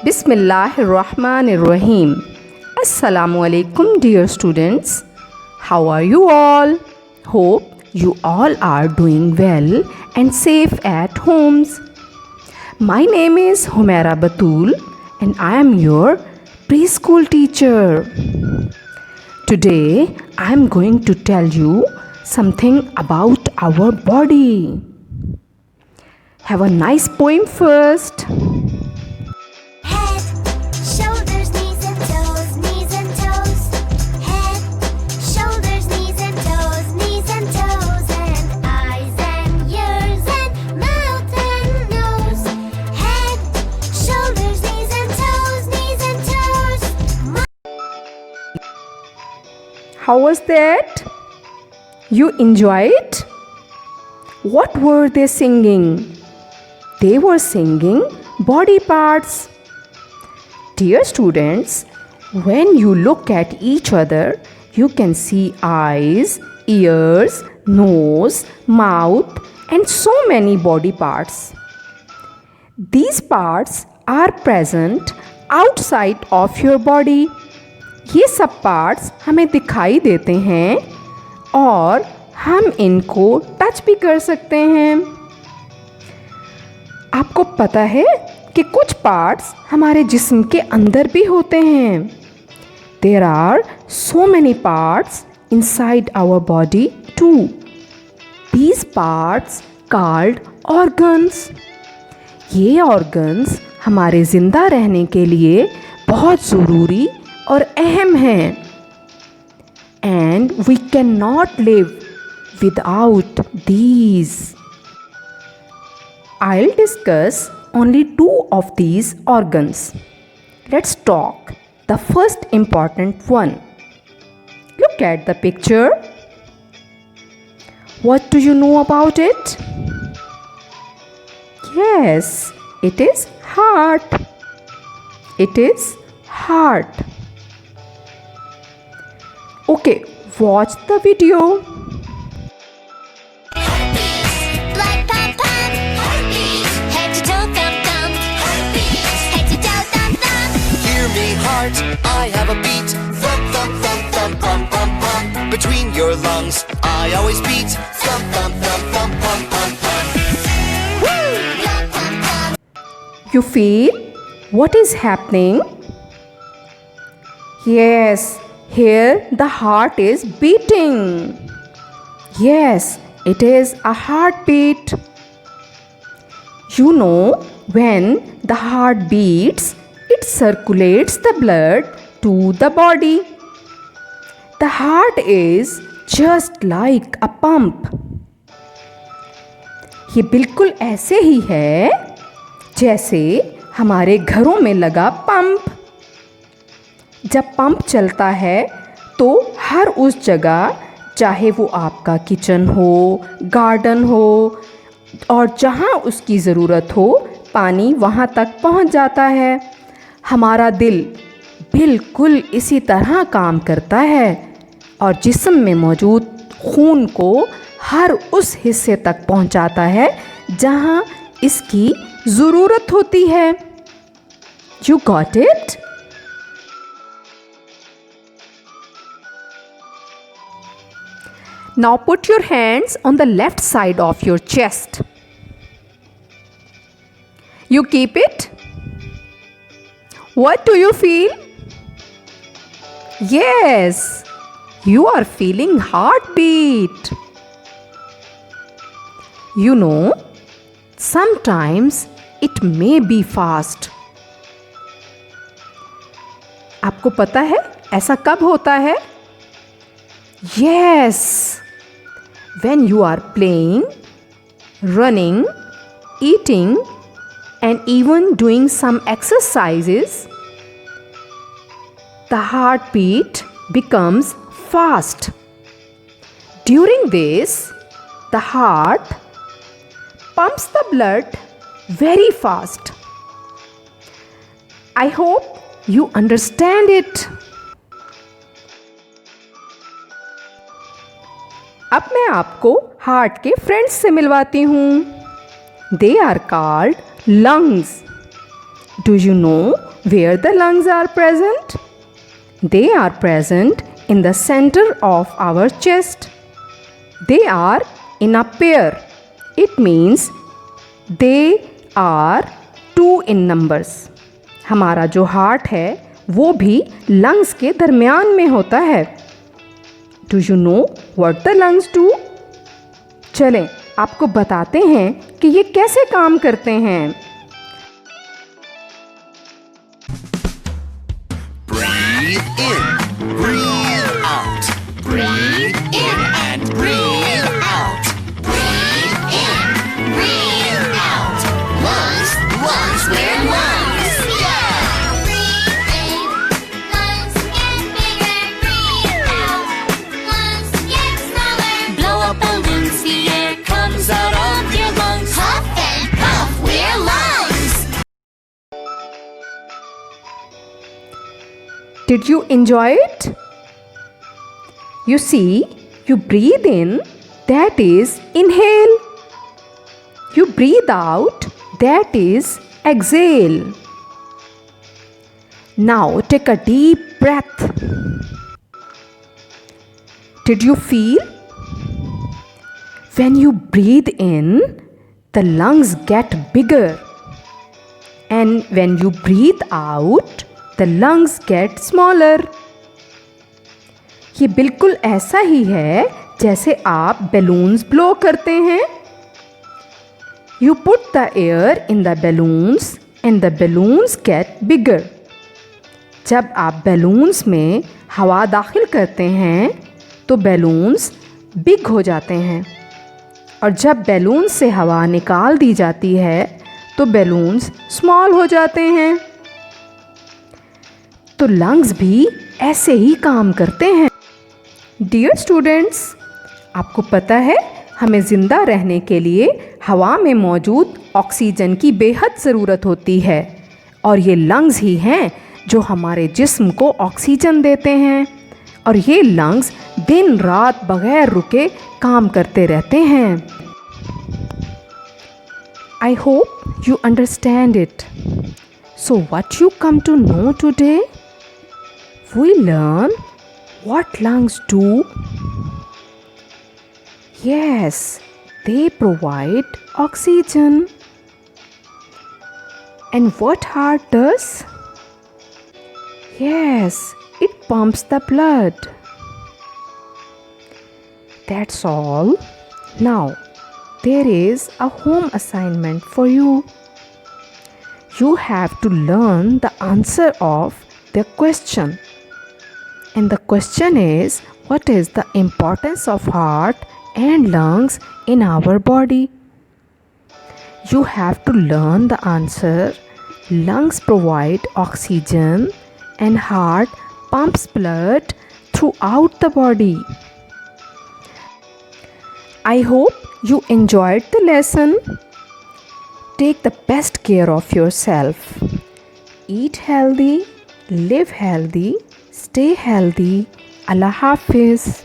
Bismillahirrahmanirrahim. Assalamu alaikum, dear students. How are you all? Hope you all are doing well and safe at homes. My name is Humaira Batul and I am your preschool teacher. Today I am going to tell you something about our body. Have a nice poem first. Head, shoulders, knees and toes, knees and toes. Head, shoulders, knees and toes, knees and toes. And eyes and ears and mouth and nose. Head, shoulders, knees and toes, knees and toes. How was that? You enjoyed? What were they singing? They were singing body parts. Dear students, when you look at each other, you can see eyes, ears, nose, mouth, and so many body parts. These parts are present outside of your body. ये सब parts हमें दिखाई देते हैं और हम इनको touch भी कर सकते हैं। आपको पता है कि कुछ पार्ट्स हमारे जिस्म के अंदर भी होते हैं। There are so many parts inside our body too. These parts called organs. ये organs हमारे ज़िंदा रहने के लिए बहुत ज़रूरी और अहम हैं। And we cannot live without these. I'll discuss only two of these organs. Let's talk the first important one. Look at the picture. What do you know about it? Yes, it is heart. It is heart. Okay, watch the video. Blood pump pump. Head to toe thump thump. Head to toe thump thump. Hear me, heart, I have a beat. Thump, thump, thump, thump, pump, pump, pump. Between your lungs, I always beat. Thump, thump, thump, thump, pump, pump, pump. Blood pump pump. You feel what is happening? Yes, here the heart is beating. Yes, it is a heartbeat. You know, when the heart beats, it circulates the blood to the body. The heart is just like a pump. ये बिल्कुल ऐसे ही है जैसे हमारे घरों में लगा pump. जब पंप चलता है तो हर उस जगह, चाहे वो आपका किचन हो, गार्डन हो और जहाँ उसकी ज़रूरत हो, पानी वहाँ तक पहुँच जाता है। हमारा दिल बिल्कुल इसी तरह काम करता है और जिस्म में मौजूद खून को हर उस हिस्से तक पहुँचाता है जहाँ इसकी ज़रूरत होती है। You got it? Now put your hands on the left side of your chest. You keep it. What do you feel? Yes, you are feeling heartbeat. You know, sometimes it may be fast. आपको पता है ऐसा कब होता है? Yes, when you are playing, running, eating, and even doing some exercises, the heartbeat becomes fast. During this, the heart pumps the blood very fast. I hope you understand it. अब मैं आपको हार्ट के friends से मिलवाती हूँ। They are called lungs. Do you know where the lungs are present? They are present in the center of our chest. They are in a pair. It means they are two in numbers. हमारा जो heart है वो भी lungs के दरमियान में होता है. Do you know what the lungs do? चलें आपको बताते हैं कि ये कैसे काम करते हैं. Breathe in, breathe out. Breathe in and breathe out. Breathe in, breathe out. Lungs, lungs, we're lungs. Yeah! Breathe in, lungs get bigger. Breathe out, lungs get smaller. Blow up balloons, the air comes out of your lungs. Puff and puff, we're lungs. Did you enjoy it? You see, you breathe in, that is inhale. You breathe out, that is exhale. Now take a deep breath. Did you feel? When you breathe in, the lungs get bigger. And when you breathe out, the lungs get smaller. ये बिल्कुल ऐसा ही है जैसे आप balloons blow करते हैं. You put the air in the balloons and the balloons get bigger. जब आप बैलून्स में हवा दाखिल करते हैं तो बैलून्स बिग हो जाते हैं और जब बैलून से हवा निकाल दी जाती है तो बैलून्स स्मॉल हो जाते हैं. तो लंग्स भी ऐसे ही काम करते हैं. डियर स्टूडेंट्स, आपको पता है हमें ज़िंदा रहने के लिए हवा में मौजूद ऑक्सीजन की बेहद ज़रूरत होती है और ये लंग्स ही हैं जो हमारे जिस्म को ऑक्सीजन देते हैं और ये लंग्स दिन रात बगैर रुके काम करते रहते हैं. I hope you understand it. So what you come to know today? We learn what lungs do. Yes, they provide oxygen. And what heart does? Yes, it pumps the blood. That's all. Now, there is a home assignment for you. You have to learn the answer of the question. And the question is, what is the importance of heart and lungs in our body? You have to learn the answer. Lungs provide oxygen and heart pumps blood throughout the body. I hope you enjoyed the lesson. Take the best care of yourself. Eat healthy, live healthy, stay healthy. Allah Hafiz.